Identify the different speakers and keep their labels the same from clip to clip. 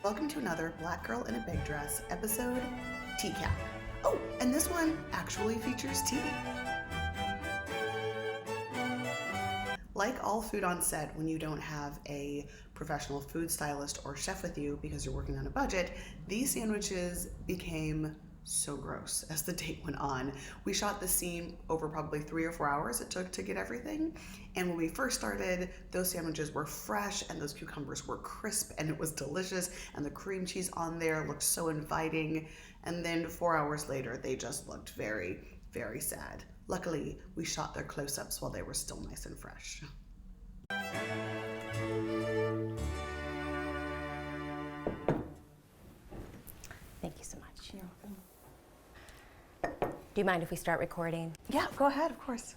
Speaker 1: Welcome to another Black Girl in a Big Dress episode, TCAP. Oh, and this one actually features tea. Like all food on set, when you don't have a professional food stylist or chef with you because you're working on a budget, these sandwiches became so gross as the date went on. We shot the scene over probably 3 or 4 hours it took to get everything. And when we first started, those sandwiches were fresh and those cucumbers were crisp and it was delicious and the cream cheese on there looked so inviting. And then 4 hours later, they just looked very, very sad. Luckily, we shot their close-ups while they were still nice and fresh.
Speaker 2: Thank you so much. You're welcome. Do you mind if we start recording?
Speaker 1: Yeah, go ahead, of course.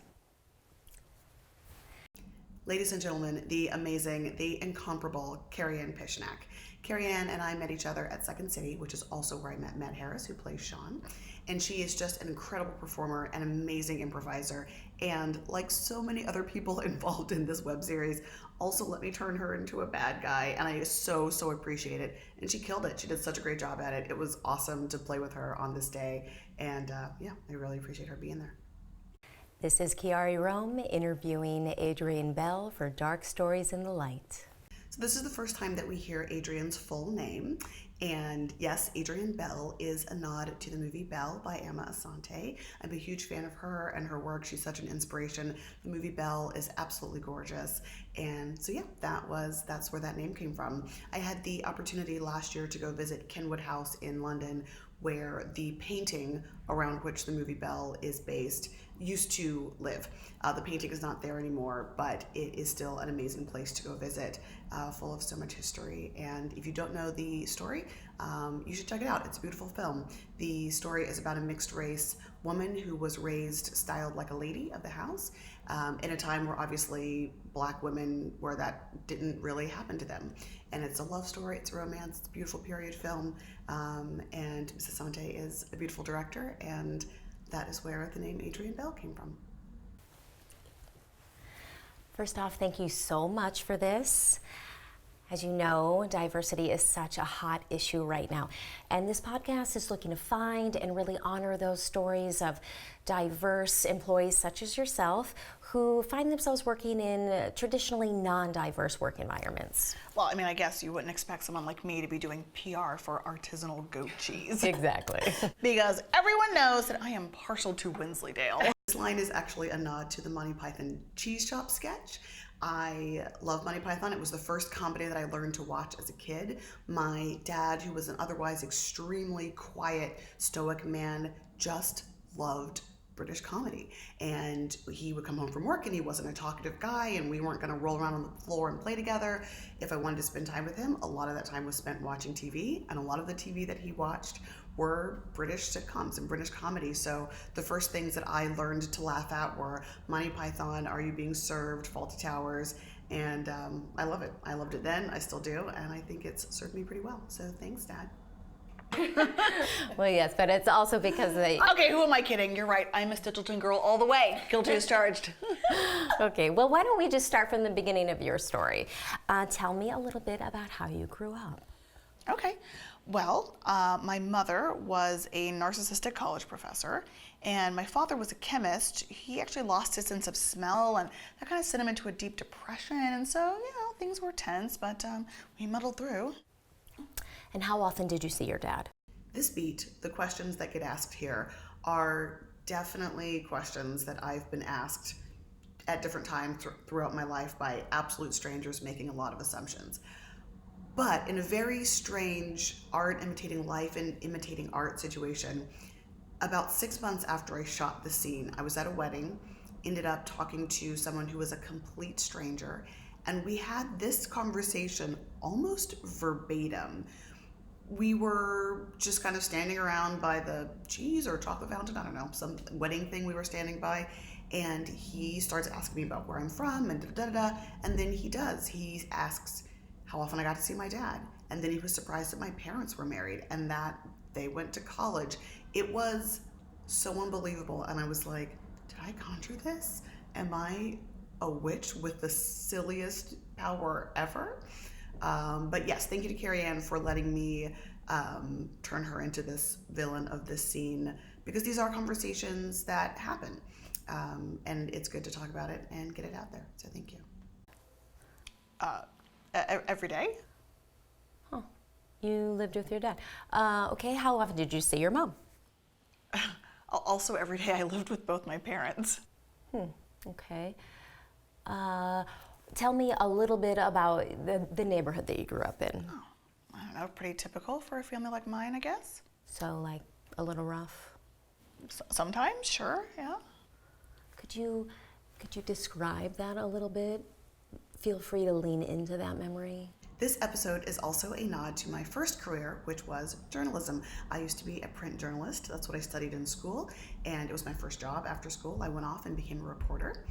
Speaker 1: Ladies and gentlemen, the amazing, the incomparable Carrie-Ann Pishnack. Carrie-Ann and I met each other at Second City, which is also where I met Matt Harris, who plays Sean. And she is just an incredible performer, an amazing improviser, and like so many other people involved in this web series, also let me turn her into a bad guy, and I so appreciate it. And she killed it. She did such a great job at it. It was awesome to play with her on this day, and yeah, I really appreciate her being there.
Speaker 2: This is Kiari Rome interviewing Adrienne Bell for Dark Stories in the Light.
Speaker 1: So this is the first time that we hear Adrienne's full name. And yes, Adrienne Bell is a nod to the movie Belle by Emma Asante. I'm a huge fan of her and her work. She's such an inspiration. The movie Belle is absolutely gorgeous. And so yeah, that's where that name came from. I had the opportunity last year to go visit Kenwood House in London, where the painting around which the movie Belle is based used to live. The painting is not there anymore, but it is still an amazing place to go visit, full of so much history. And if you don't know the story, you should check it out. It's a beautiful film. The story is about a mixed race woman who was raised styled like a lady of the house in a time where obviously Black women, where that didn't really happen to them. And it's a love story, it's a romance, it's a beautiful period film, and Mrs. Asante is a beautiful director, and that is where the name Adrienne Bell came from.
Speaker 2: First off, thank you so much for this. As you know, diversity is such a hot issue right now. And this podcast is looking to find and really honor those stories of diverse employees such as yourself who find themselves working in traditionally non-diverse work environments.
Speaker 1: Well, I mean, I guess you wouldn't expect someone like me to be doing PR for artisanal goat cheese.
Speaker 2: Exactly.
Speaker 1: Because everyone knows that I am partial to Wensleydale. This line is actually a nod to the Monty Python cheese shop sketch. I love Monty Python. It was the first comedy that I learned to watch as a kid. My dad, who was an otherwise extremely quiet, stoic man, just loved British comedy. And he would come home from work and he wasn't a talkative guy, and we weren't going to roll around on the floor and play together. If I wanted to spend time with him, a lot of that time was spent watching TV, and a lot of the TV that he watched were British sitcoms and British comedy. So the first things that I learned to laugh at were Monty Python, Are You Being Served, Fawlty Towers, and I love it. I loved it then, I still do, and I think it's served me pretty well. So thanks, Dad.
Speaker 2: Well, yes, but it's also because they...
Speaker 1: Okay, who am I kidding? You're right. I'm a Stitchelton girl all the way. Guilty as charged.
Speaker 2: Okay, well, why don't we just start from the beginning of your story? Tell me a little bit about how you grew up.
Speaker 1: Okay. Well, my mother was a narcissistic college professor, and my father was a chemist. He actually lost his sense of smell, and that kind of sent him into a deep depression. And so, things were tense, but we muddled through.
Speaker 2: And how often did you see your dad?
Speaker 1: This beat, the questions that get asked here, are definitely questions that I've been asked at different times throughout my life by absolute strangers making a lot of assumptions. But in a very strange art imitating life and imitating art situation, about 6 months after I shot the scene, I was at a wedding, ended up talking to someone who was a complete stranger, and we had this conversation almost verbatim. We were just kind of standing around by the cheese or chocolate fountain, I don't know, some wedding thing we were standing by, and he starts asking me about where I'm from and da-da-da-da, and then he asks how often I got to see my dad, and then he was surprised that my parents were married and that they went to college. It was so unbelievable, and I was like, did I conjure this? Am I a witch with the silliest power ever? But yes, thank you to Carrie Ann for letting me turn her into this villain of this scene, because these are conversations that happen. And it's good to talk about it and get it out there. So thank you. Every day?
Speaker 2: Oh, you lived with your dad. Okay, how often did you see your mom?
Speaker 3: Also, every day I lived with both my parents.
Speaker 2: Okay. Tell me a little bit about the neighborhood that you grew up in.
Speaker 3: Oh, I don't know, pretty typical for a family like mine, I guess.
Speaker 2: So, like, a little rough?
Speaker 3: Sometimes, sure, yeah.
Speaker 2: Could you describe that a little bit? Feel free to lean into that memory.
Speaker 1: This episode is also a nod to my first career, which was journalism. I used to be a print journalist. That's what I studied in school, and it was my first job after school. I went off and became a reporter.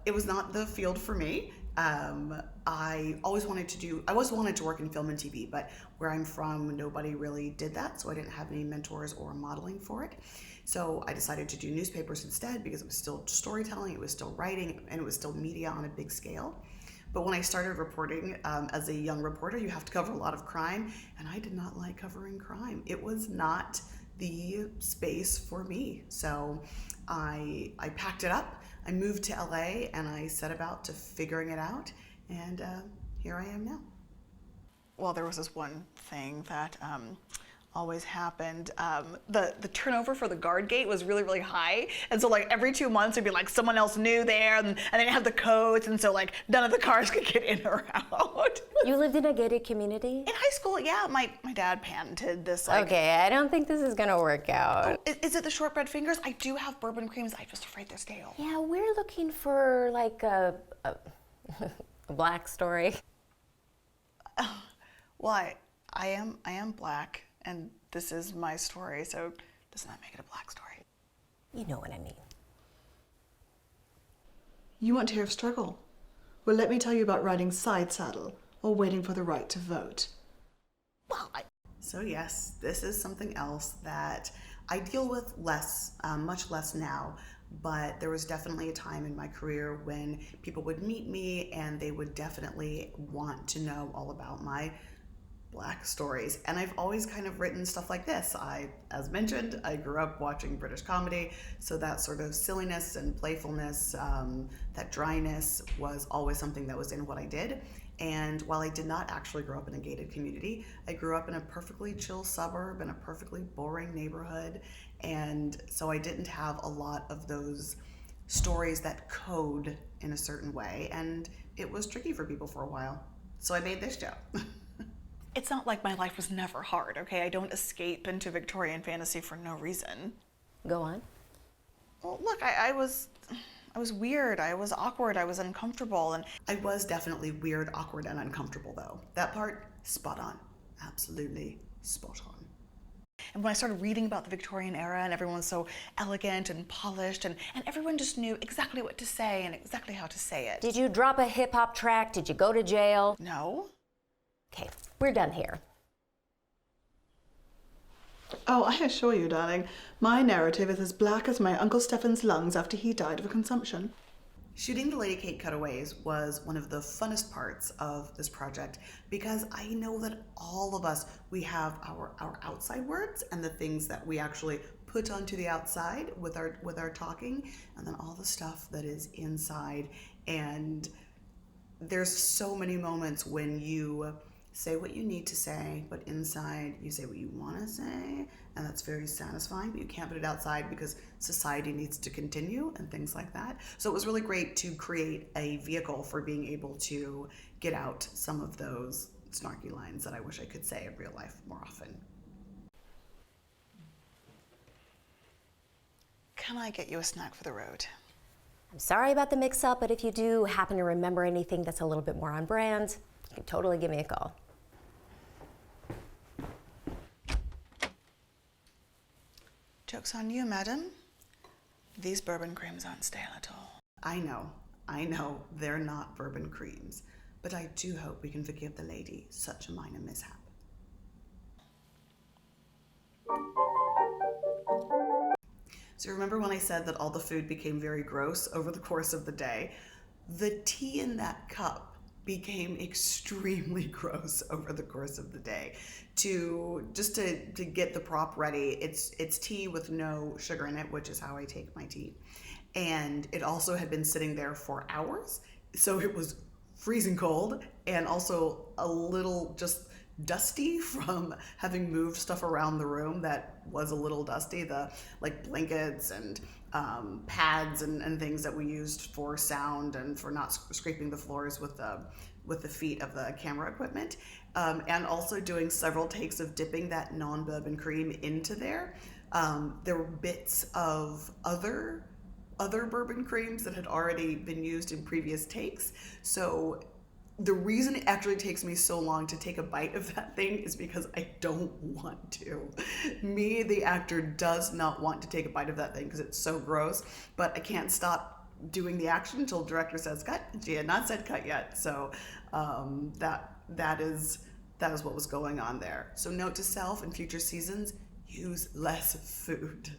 Speaker 1: It was not the field for me. I always wanted to work in film and TV, but where I'm from, nobody really did that, so I didn't have any mentors or modeling for it. So I decided to do newspapers instead, because it was still storytelling, it was still writing, and it was still media on a big scale. But when I started reporting, as a young reporter, you have to cover a lot of crime, and I did not like covering crime. It was not the space for me. So I packed it up, I moved to LA, and I set about to figuring it out, and here I am now.
Speaker 3: Well, there was this one thing that always happened. The turnover for the guard gate was really, really high. And so like every 2 months it'd be like someone else new there, and they didn't have the codes, and so like none of the cars could get in or out.
Speaker 2: You lived in a gated community?
Speaker 3: In high school, yeah, my dad patented this like...
Speaker 2: Okay, I don't think this is gonna work out.
Speaker 3: Oh, is it the shortbread fingers? I do have bourbon creams. I'm just afraid they're stale.
Speaker 2: Yeah, we're looking for like a black story.
Speaker 3: Well, I am black, and this is my story, so doesn't that make it a black story?
Speaker 2: You know what I mean.
Speaker 4: You want to hear of struggle? Well, let me tell you about riding side saddle or waiting for the right to vote.
Speaker 3: Well,
Speaker 1: So yes, this is something else that I deal with less, much less now, but there was definitely a time in my career when people would meet me and they would definitely want to know all about my Black stories. And I've always kind of written stuff like this. As mentioned, I grew up watching British comedy, so that sort of silliness and playfulness, that dryness was always something that was in what I did. And while I did not actually grow up in a gated community, I grew up in a perfectly chill suburb in a perfectly boring neighborhood. And so I didn't have a lot of those stories that code in a certain way. And it was tricky for people for a while. So I made this show.
Speaker 3: it's not like my life was never hard, okay? I don't escape into Victorian fantasy for no reason.
Speaker 2: Go on.
Speaker 3: Well, look, I was weird, I was awkward, I was uncomfortable, and
Speaker 1: I was definitely weird, awkward, and uncomfortable though. That part, spot on. Absolutely spot on.
Speaker 3: And when I started reading about the Victorian era and everyone was so elegant and polished and everyone just knew exactly what to say and exactly how to say it.
Speaker 2: Did you drop a hip-hop track? Did you go to jail?
Speaker 3: No.
Speaker 2: Okay, we're done here.
Speaker 4: Oh, I assure you, darling, my narrative is as black as my Uncle Stefan's lungs after he died of consumption.
Speaker 1: Shooting the Lady Kate cutaways was one of the funnest parts of this project because I know that all of us, we have our outside words and the things that we actually put onto the outside with our talking, and then all the stuff that is inside. And there's so many moments when you say what you need to say, but inside you say what you want to say, and that's very satisfying, but you can't put it outside because society needs to continue and things like that. So it was really great to create a vehicle for being able to get out some of those snarky lines that I wish I could say in real life more often.
Speaker 3: Can I get you a snack for the road?
Speaker 2: I'm sorry about the mix-up, but if you do happen to remember anything that's a little bit more on brand, you can totally give me a call.
Speaker 3: Joke's on you, madam. These bourbon creams aren't stale at all.
Speaker 1: I know, they're not bourbon creams, but I do hope we can forgive the lady such a minor mishap. So remember when I said that all the food became very gross over the course of the day? The tea in that cup became extremely gross over the course of the day. To get the prop ready, it's tea with no sugar in it, which is how I take my tea. And it also had been sitting there for hours, so it was freezing cold and also a little just dusty from having moved stuff around the room that was a little dusty, the like blankets and pads and things that we used for sound and for not scraping the floors with the feet of the camera equipment, and also doing several takes of dipping that non-bourbon cream into there. There were bits of other bourbon creams that had already been used in previous takes. So the reason it actually takes me so long to take a bite of that thing is because I don't want to. Me, the actor, does not want to take a bite of that thing because it's so gross, but I can't stop doing the action until the director says cut. She had not said cut yet, so that is what was going on there. So note to self, in future seasons, use less food.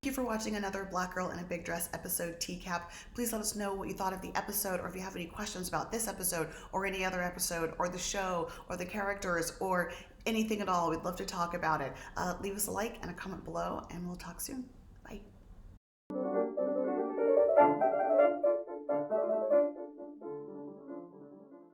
Speaker 1: Thank you for watching another Black Girl in a Big Dress episode TCAP. Please let us know what you thought of the episode, or if you have any questions about this episode or any other episode or the show or the characters or anything at all. We'd love to talk about it. Leave us a like and a comment below, and we'll talk soon. Bye.